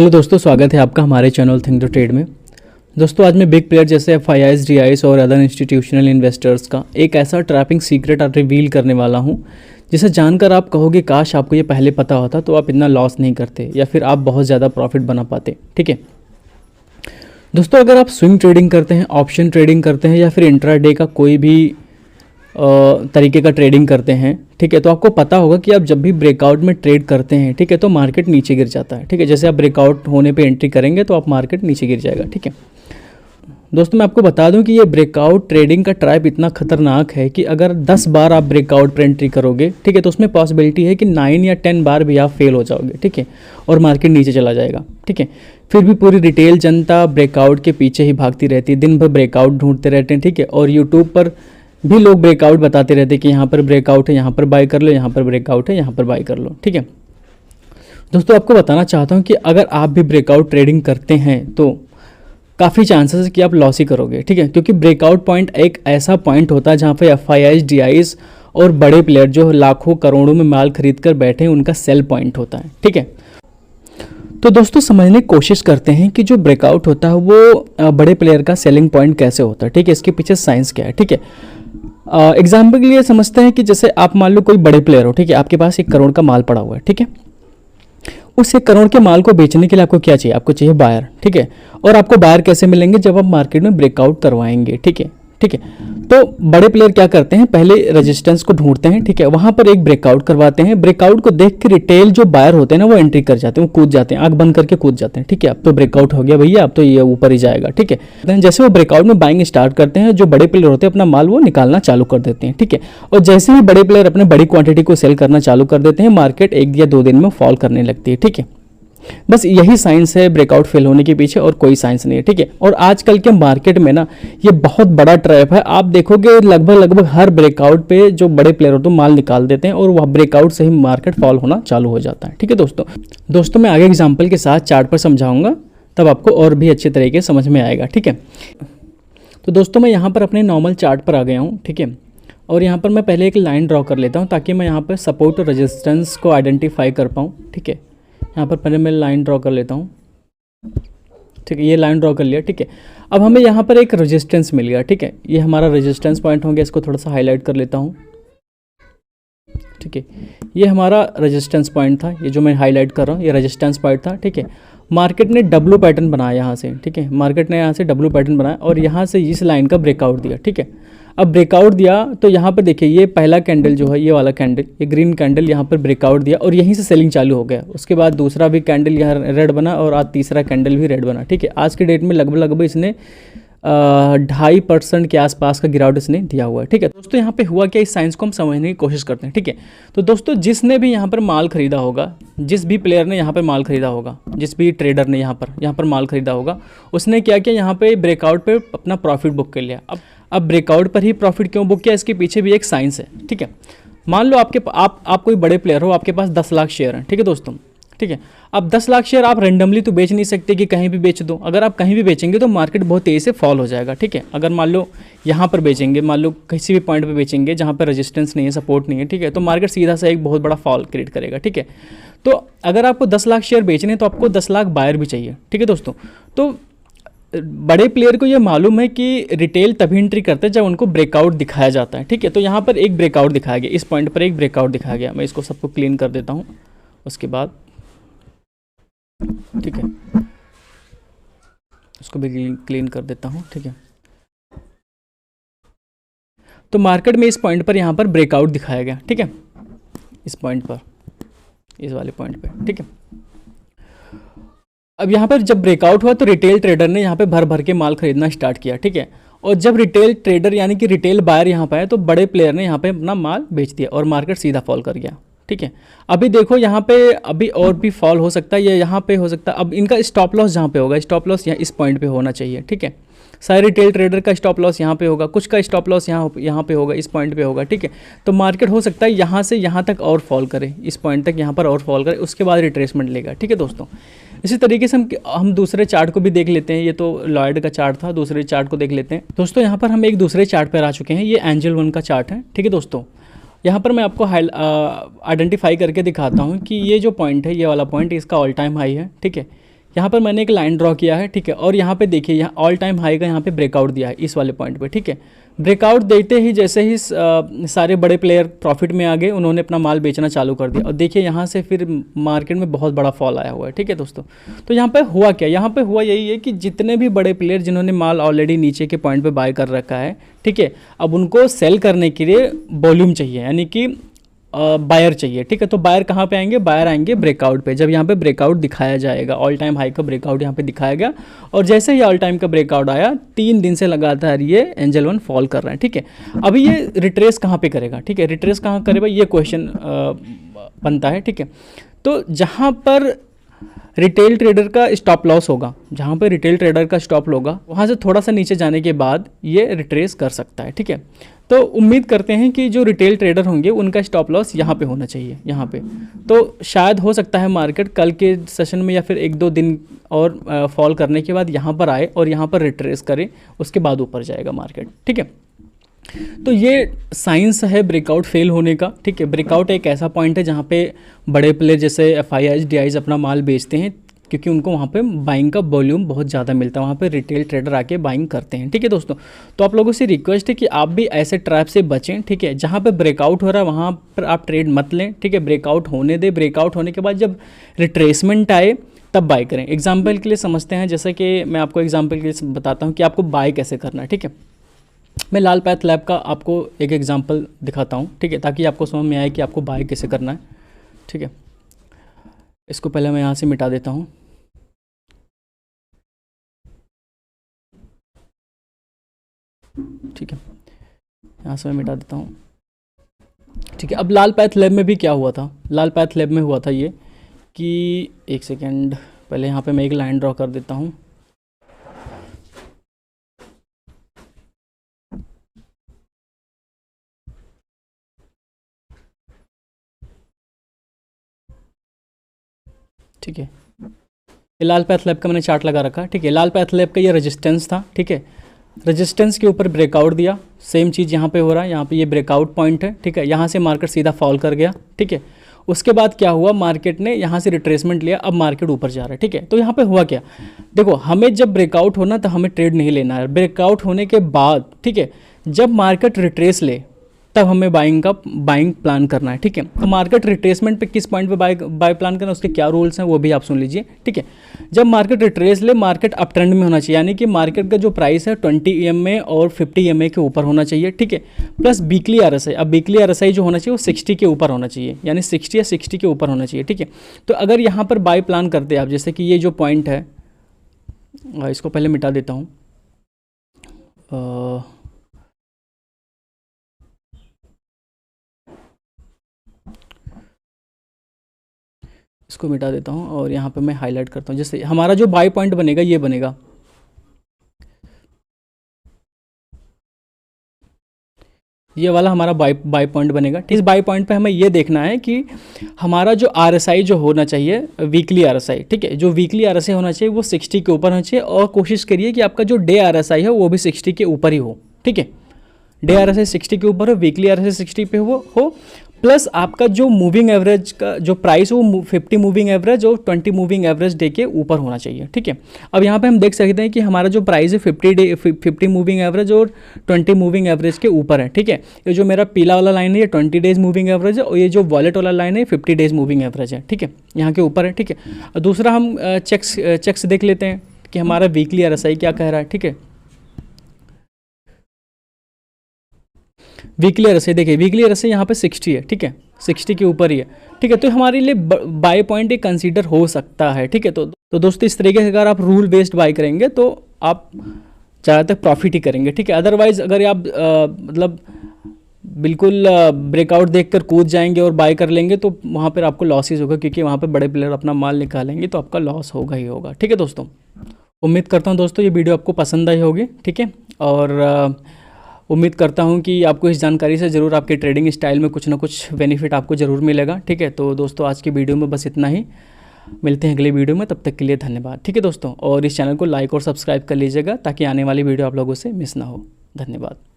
Hello दोस्तों, स्वागत है आपका हमारे चैनल थिंक टू ट्रेड में। दोस्तों आज मैं बिग प्लेयर जैसे FIIs, DIs और अदर इंस्टीट्यूशनल इन्वेस्टर्स का एक ऐसा ट्रैपिंग सीक्रेट रिवील करने वाला हूं जिसे जानकर आप कहोगे काश आपको ये पहले पता होता तो आप इतना लॉस नहीं करते या फिर आप बहुत ज़्यादा प्रॉफिट बना पाते। ठीक है दोस्तों, अगर आप स्विंग ट्रेडिंग करते हैं, ऑप्शन ट्रेडिंग करते हैं या फिर इंट्राडे का कोई भी तरीके का ट्रेडिंग करते हैं, ठीक है, तो आपको पता होगा कि आप जब भी ब्रेकआउट में ट्रेड करते हैं, ठीक है, तो मार्केट नीचे गिर जाता है। ठीक है, जैसे आप ब्रेकआउट होने पे एंट्री करेंगे तो आप मार्केट नीचे गिर जाएगा। ठीक है दोस्तों, मैं आपको बता दूं कि ये ब्रेकआउट ट्रेडिंग का ट्रैप इतना खतरनाक है कि अगर 10 बार आप ब्रेकआउट पर एंट्री करोगे, ठीक है, तो उसमें पॉसिबिलिटी है कि 9 या 10 बार भी आप फेल हो जाओगे। ठीक है, और मार्केट नीचे चला जाएगा। ठीक है, फिर भी पूरी रिटेल जनता ब्रेकआउट के पीछे ही भागती रहती है, दिन भर ब्रेकआउट ढूंढते रहते हैं। ठीक है, और यूट्यूब पर भी लोग ब्रेकआउट बताते रहते हैं कि यहाँ पर ब्रेकआउट है, यहाँ पर बाय कर लो, यहाँ पर ब्रेकआउट है, यहाँ पर बाय कर लो। ठीक है दोस्तों, आपको बताना चाहता हूँ कि अगर आप भी ब्रेकआउट ट्रेडिंग करते हैं तो काफ़ी चांसेस है कि आप लॉस ही करोगे। ठीक है, क्योंकि ब्रेकआउट पॉइंट एक ऐसा पॉइंट होता है जहाँ पे FIIs, DIs और बड़े प्लेयर जो लाखों करोड़ों में माल खरीद कर बैठे हैं उनका सेल पॉइंट होता है। ठीक है, तो दोस्तों समझने की कोशिश करते हैं कि जो ब्रेकआउट होता है वो बड़े प्लेयर का सेलिंग पॉइंट कैसे होता है। ठीक है, इसके पीछे साइंस क्या है। ठीक है, एग्जाम्पल के लिए समझते हैं कि जैसे आप मान लो कोई बड़े प्लेयर हो, ठीक है, आपके पास 1 करोड़ का माल पड़ा हुआ है। ठीक है, उस 1 करोड़ के माल को बेचने के लिए आपको क्या चाहिए? आपको चाहिए बायर। ठीक है, और आपको बायर कैसे मिलेंगे? जब आप मार्केट में ब्रेकआउट करवाएंगे। ठीक है, ठीक है, तो बड़े प्लेयर क्या करते हैं, पहले रेजिस्टेंस को ढूंढते हैं। ठीक है, वहां पर एक ब्रेकआउट करवाते हैं, ब्रेकआउट को देख के रिटेल जो बायर होते हैं ना वो एंट्री कर जाते हैं, वो कूद जाते हैं, आंख बंद करके कूद जाते हैं। ठीक है, अब तो ब्रेकआउट हो गया भैया, अब तो ये ऊपर ही जाएगा। ठीक है, जैसे वो ब्रेकआउट में बाइंग स्टार्ट करते हैं, जो बड़े प्लेयर होते हैं अपना माल वो निकालना चालू कर देते हैं। ठीक है, और जैसे ही बड़े प्लेयर अपने बड़ी क्वांटिटी को सेल करना चालू कर देते हैं, मार्केट 1 या 2 दिन में फॉल करने लगती है। ठीक है, बस यही साइंस है ब्रेकआउट फेल होने के पीछे, और कोई साइंस नहीं है। ठीक है, और आजकल के मार्केट में ना ये बहुत बड़ा ट्रैप है। आप देखोगे लगभग हर ब्रेकआउट पे जो बड़े प्लेयर होते हैं माल निकाल देते हैं और वह ब्रेकआउट से ही मार्केट फॉल होना चालू हो जाता है। ठीक है दोस्तों मैं आगे एग्जाम्पल के साथ चार्ट पर समझाऊंगा, तब आपको और भी अच्छे तरीके समझ में आएगा। ठीक है, तो दोस्तों मैं यहाँ पर अपने नॉर्मल चार्ट पर आ गया हूँ। ठीक है, और यहाँ पर मैं पहले एक लाइन ड्रॉ कर लेता हूँ ताकि मैं यहाँ पर सपोर्ट और रेजिस्टेंस को आइडेंटिफाई कर पाऊँ। ठीक है, यहाँ पर पहले मैं लाइन ड्रॉ कर लेता हूँ। ठीक है, ये लाइन ड्रॉ कर लिया। ठीक है, अब हमें यहाँ पर एक रेजिस्टेंस मिल गया। ठीक है, ये हमारा रेजिस्टेंस पॉइंट हो गया, इसको थोड़ा सा हाईलाइट कर लेता हूँ। ठीक है, ये हमारा रेजिस्टेंस पॉइंट था, ये जो मैं हाईलाइट कर रहा हूँ ये रेजिस्टेंस पॉइंट था। ठीक है, मार्केट ने डब्ल्यू पैटर्न बनाया यहाँ से। ठीक है, मार्केट ने यहाँ से डब्ल्यू पैटर्न बनाया और यहाँ से इस लाइन का ब्रेकआउट दिया। ठीक है, अब ब्रेकआउट दिया तो यहाँ पर देखिए ये पहला कैंडल जो है, ये वाला कैंडल, ये ग्रीन कैंडल यहाँ पर ब्रेकआउट दिया और यहीं से सेलिंग चालू हो गया। उसके बाद दूसरा भी कैंडल यहाँ रेड बना और आज तीसरा कैंडल भी रेड बना। ठीक है, आज के डेट में लगभग इसने 2.5% के आसपास का गिरावट इसने दिया हुआ है। ठीक है दोस्तों, यहाँ पे हुआ क्या, इस साइंस को हम समझने की कोशिश करते हैं। ठीक है, तो दोस्तों जिसने भी यहाँ पर माल खरीदा होगा, जिस भी प्लेयर ने यहाँ पर माल खरीदा होगा, जिस भी ट्रेडर ने यहाँ पर माल खरीदा होगा, उसने क्या किया, यहाँ पे ब्रेकआउट पे अपना प्रॉफिट बुक कर लिया। अब ब्रेकआउट पर ही प्रॉफिट क्यों बुक किया, इसके पीछे भी एक साइंस है। ठीक है, मान लो आप कोई बड़े प्लेयर हो, आपके पास 10 लाख शेयर हैं। ठीक है दोस्तों, ठीक है, अब 10 लाख शेयर आप रेंडमली तो बेच नहीं सकते कि कहीं भी बेच दो। अगर आप कहीं भी बेचेंगे तो मार्केट बहुत तेज़ी से फॉल हो जाएगा। ठीक है, अगर मान लो यहाँ पर बेचेंगे, मान लो किसी भी पॉइंट पे बेचेंगे जहाँ पर रेजिस्टेंस नहीं है, सपोर्ट नहीं है, ठीक है, तो मार्केट सीधा सा एक बहुत बड़ा फॉल क्रिएट करेगा। ठीक है, तो अगर आपको 10 लाख शेयर बेचने हैं तो आपको 10 लाख बायर भी चाहिए। ठीक है दोस्तों, तो बड़े प्लेयर को ये मालूम है कि रिटेल तभी एंट्री करते हैं जब उनको ब्रेकआउट दिखाया जाता है। ठीक है, तो यहाँ पर एक ब्रेकआउट दिखाया गया, इस पॉइंट पर एक ब्रेकआउट दिखाया गया। मैं इसको सबको क्लीन कर देता हूँ उसके बाद। ठीक है, इसको भी क्लीन कर देता हूँ। ठीक है, तो मार्केट में इस पॉइंट पर यहाँ पर ब्रेकआउट दिखाया गया। ठीक है, इस पॉइंट पर, इस वाले पॉइंट पे। ठीक है, अब यहाँ पर जब ब्रेकआउट हुआ तो रिटेल ट्रेडर ने यहाँ पे भर के माल खरीदना स्टार्ट किया। ठीक है, और जब रिटेल ट्रेडर यानी कि रिटेल बायर यहाँ पे आए तो बड़े प्लेयर ने यहाँ पे अपना माल बेच दिया और मार्केट सीधा फॉल कर गया। ठीक है, अभी देखो यहाँ पे अभी और भी फॉल हो सकता है, ये यहाँ पे हो सकता है। अब इनका स्टॉप लॉस जहाँ पे होगा, स्टॉप लॉस यहाँ इस पॉइंट पे होना चाहिए। ठीक है, सारे रिटेल ट्रेडर का स्टॉप लॉस यहाँ पे होगा, कुछ का स्टॉप लॉस यहाँ पे होगा, इस पॉइंट पे होगा। ठीक है, तो मार्केट हो सकता है यहाँ से यहाँ तक और फॉल करे, इस पॉइंट तक यहाँ पर और फॉल करे, उसके बाद रिट्रेसमेंट लेगा। ठीक है दोस्तों, इसी तरीके से हम दूसरे चार्ट को भी देख लेते हैं। ये तो लॉयड का चार्ट था, दूसरे चार्ट को देख लेते हैं। दोस्तों यहाँ पर हम एक दूसरे चार्ट पर आ चुके हैं, ये एंजल वन का चार्ट है। ठीक है दोस्तों, यहाँ पर मैं आपको आइडेंटिफाई करके दिखाता हूँ कि ये जो पॉइंट है, ये वाला पॉइंट इसका ऑल टाइम हाई है। ठीक है, यहाँ पर मैंने एक लाइन ड्रॉ किया है, ठीक है, और यहाँ पे देखिए यहाँ ऑल टाइम हाई का यहाँ पे ब्रेकआउट दिया है इस वाले पॉइंट पे, ठीक है। ब्रेकआउट देते ही जैसे ही सारे बड़े प्लेयर प्रॉफिट में आ गए, उन्होंने अपना माल बेचना चालू कर दिया और देखिए यहाँ से फिर मार्केट में बहुत बड़ा फॉल आया हुआ है, ठीक है दोस्तों। तो यहाँ पे हुआ क्या, यहाँ पे हुआ यही है कि जितने भी बड़े प्लेयर जिन्होंने माल ऑलरेडी नीचे के पॉइंट पे बाय कर रखा है, ठीक है, अब उनको सेल करने के लिए वॉल्यूम चाहिए, यानी कि बायर चाहिए, ठीक है। तो बायर कहाँ पे आएंगे, बायर आएंगे ब्रेकआउट पे। जब यहाँ पे ब्रेकआउट दिखाया जाएगा, ऑल टाइम हाई का ब्रेकआउट यहाँ पे दिखाया गया और जैसे ही ऑल टाइम का ब्रेकआउट आया 3 दिन से लगातार ये एंजल वन फॉल कर रहा है, ठीक है। अभी ये रिट्रेस कहाँ पे करेगा, ठीक है, रिट्रेस कहाँ करेगा ये क्वेश्चन बनता है, ठीक है। तो जहाँ पर रिटेल ट्रेडर का स्टॉप लॉस होगा, जहाँ पे रिटेल ट्रेडर का स्टॉप होगा, वहाँ से थोड़ा सा नीचे जाने के बाद ये रिट्रेस कर सकता है, ठीक है। तो उम्मीद करते हैं कि जो रिटेल ट्रेडर होंगे उनका स्टॉप लॉस यहाँ पे होना चाहिए, यहाँ पे। तो शायद हो सकता है मार्केट कल के सेशन में या फिर 1-2 दिन और फॉल करने के बाद यहाँ पर आए और यहाँ पर रिट्रेस करे, उसके बाद ऊपर जाएगा मार्केट, ठीक है। तो ये साइंस है ब्रेकआउट फेल होने का, ठीक है। ब्रेकआउट एक ऐसा पॉइंट है जहाँ पे बड़े प्लेयर जैसे FIIs DIs अपना माल बेचते हैं, क्योंकि उनको वहाँ पे बाइंग का वॉल्यूम बहुत ज़्यादा मिलता है, वहाँ पे रिटेल ट्रेडर आके बाइंग करते हैं, ठीक है दोस्तों। तो आप लोगों से रिक्वेस्ट है कि आप भी ऐसे ट्रैप से बचें, ठीक है। जहाँ पे ब्रेकआउट हो रहा है वहाँ पर आप ट्रेड मत लें, ठीक है। ब्रेकआउट होने दें, ब्रेकआउट होने के बाद जब रिट्रेसमेंट आए तब बाय करें। एग्जाम्पल के लिए समझते हैं, जैसे कि मैं आपको एग्जाम्पल के लिए बताता हूँ कि आपको बाय कैसे करना है, ठीक है। मैं लाल पैथ लैब का आपको एक एग्जांपल दिखाता हूँ, ठीक है, ताकि आपको समझ में आए कि आपको बाय कैसे करना है, ठीक है। इसको पहले मैं यहाँ से मिटा देता हूँ, ठीक है, यहाँ से मैं मिटा देता हूँ, ठीक है। अब लाल पैथ लैब में भी क्या हुआ था, लाल पैथ लैब में हुआ था ये कि एक सेकेंड, पहले यहाँ पे मैं एक लाइन ड्रॉ कर देता हूँ। ठीक है, ये लाल पैथ लैब का मैंने चार्ट लगा रखा, ठीक है। लाल पैथ लैब का ये रेजिस्टेंस था, ठीक है। रेजिस्टेंस के ऊपर ब्रेकआउट दिया, सेम चीज़ यहाँ पे हो रहा है, यहाँ पे ये ब्रेकआउट पॉइंट है, ठीक है। यहाँ से मार्केट सीधा फॉल कर गया, ठीक है। उसके बाद क्या हुआ, मार्केट ने यहाँ से रिट्रेसमेंट लिया, अब मार्केट ऊपर जा रहा है, ठीक है। तो यहाँ पे हुआ क्या, देखो, हमें जब ब्रेकआउट होना तो हमें ट्रेड नहीं लेना है। ब्रेकआउट होने के बाद, ठीक है, जब मार्केट रिट्रेस ले तब हमें बाइंग प्लान करना है, ठीक है। तो मार्केट रिट्रेसमेंट पे किस पॉइंट पे बाय प्लान करना है, उसके क्या रूल्स हैं वो भी आप सुन लीजिए, ठीक है। जब मार्केट रिट्रेस ले, मार्केट अप ट्रेंड में होना चाहिए, यानी कि मार्केट का जो प्राइस है 20 EMA और 50 EMA के ऊपर होना चाहिए, ठीक है। प्लस वीकली RSI, अब वीकली RSI जो होना चाहिए वो 60 के ऊपर होना चाहिए, यानी 60 या 60 के ऊपर होना चाहिए, ठीक है। तो अगर यहाँ पर बाय प्लान करते हैं आप, जैसे कि ये जो पॉइंट है, इसको पहले मिटा देता हूँ, इसको मिटा देता हूँ और यहाँ पे मैं हाईलाइट करता हूँ। जैसे हमारा जो बाय पॉइंट बनेगा ये बनेगा, ये वाला हमारा बाय पॉइंट बनेगा। इस बाय पॉइंट पे हमें ये देखना है कि हमारा जो RSI जो होना चाहिए, वीकली RSI, ठीक है, जो वीकली RSI होना चाहिए वो 60 के ऊपर होना चाहिए और कोशिश करिए कि आपका जो डे RSI है वो भी 60 के ऊपर ही हो, ठीक है। डे RSI 60 के ऊपर हो, वीकली RSI 60 पे हो, प्लस आपका जो मूविंग एवरेज का जो प्राइस हो 50 मूविंग एवरेज और 20 मूविंग एवरेज डे के ऊपर होना चाहिए, ठीक है। अब यहाँ पे हम देख सकते हैं कि हमारा जो प्राइस है 50 मूविंग एवरेज और 20 मूविंग एवरेज के ऊपर है, ठीक है। ये जो मेरा पीला वाला लाइन है ये 20 डेज मूविंग एवरेज है और ये जो वॉलेट वाला लाइन है 50 डेज मूविंग एवरेज है, ठीक है, यहाँ के ऊपर है, ठीक है। और दूसरा हम चेक्स देख लेते हैं कि हमारा वीकली RSI क्या कह रहा है, ठीक है। वीकली RSI देखिए, वीकली RSI यहाँ पे 60 है, ठीक है, 60 के ऊपर ही है, ठीक है। तो हमारे लिए बाय पॉइंट एक कंसीडर हो सकता है, ठीक है। तो दोस्तों इस तरीके से अगर आप रूल बेस्ड बाय करेंगे तो आप ज़्यादातर प्रॉफिट ही करेंगे, ठीक है। अदरवाइज अगर आप मतलब बिल्कुल ब्रेकआउट देखकर कूद जाएंगे और बाय कर लेंगे तो वहाँ पर आपको लॉसेस होगा, क्योंकि वहाँ पर बड़े प्लेयर अपना माल निकालेंगे तो आपका लॉस होगा ही होगा, ठीक है दोस्तों। उम्मीद करता हूँ दोस्तों ये वीडियो आपको पसंद आई होगी, ठीक है। और उम्मीद करता हूँ कि आपको इस जानकारी से ज़रूर आपके ट्रेडिंग स्टाइल में कुछ ना कुछ बेनिफिट आपको ज़रूर मिलेगा, ठीक है। तो दोस्तों आज की वीडियो में बस इतना ही, मिलते हैं अगले वीडियो में, तब तक के लिए धन्यवाद, ठीक है दोस्तों। और इस चैनल को लाइक और सब्सक्राइब कर लीजिएगा ताकि आने वाली वीडियो आप लोगों से मिस ना हो। धन्यवाद।